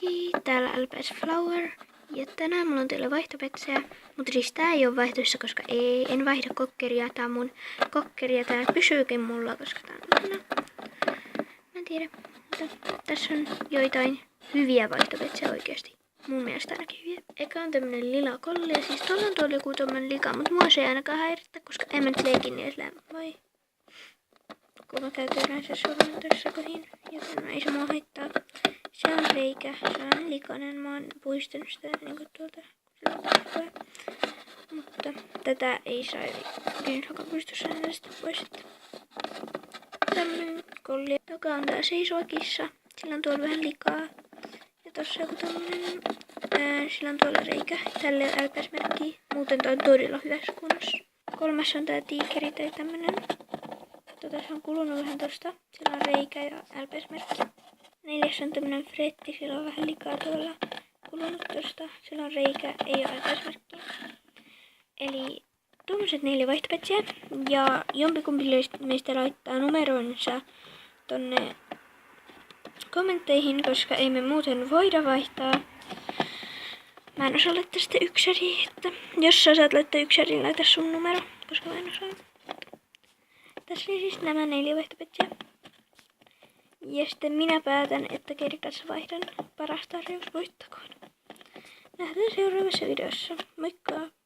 Moikki, täällä LPS Flower. Ja tänään mulla on teille vaihtopetsejä. Mutta siis tää ei oo vaihdossa, koska en vaihda kokkeria. Tää on mun kokkeri ja tää pysyykin mulla, koska tää on ihana. Mä en tiedä, mutta tässä on joitain hyviä vaihtopetsejä oikeesti. Mun mielestä ainakin hyviä. Eka on tämmönen lila kolli ja siis tuolla on tuolla joku tommonen lika, mutta mua se ei ainakaan häirittä, koska en mä nyt leikin niillä vai. Kun mä käyn keräänsä sormen tässä kohin, joten no ei se mua haittaa. Se on reikä, se on likainen, mä oon puistanut sitä niinku tuolta. Mutta tätä ei saa kyynelkapuistossa näitä sitten pois. Tämmönen kolli. Joka on tää seisova kissa. Sillä on tuolla vähän likaa. Ja tossa joku tämmönen. Sillä on tuolla reikä. Tälle on LPS-merkki. Muuten toi on todella hyvässä kunnossa. Kolmas on tää tiikeri tai tämmönen. Se on kulunut vähän tosta. Sillä on reikä ja LPS-merkki. Neljäs on tämmönen fretti. Sillä on vähän likaa tuolla. Kulunut tosta. Sillä on reikä. Ei ole LPS-merkkiä. Eli tuommoiset 4 vaihtopetsiä. Ja jompikumpi meistä laittaa numeronsa tonne kommentteihin, koska ei me muuten voida vaihtaa. Mä en osaa laittaa sitä yksäriä, että jos sä osaat laittaa yksäriin, laita sun numero, koska mä en osaa. Tässä oli siis nämä 4 vaihtopetsiä. Ja sitten minä päätän, että kenen kanssa vaihdan. Paras tarjous voittakoon. Nähdään seuraavassa videossa. Moikka!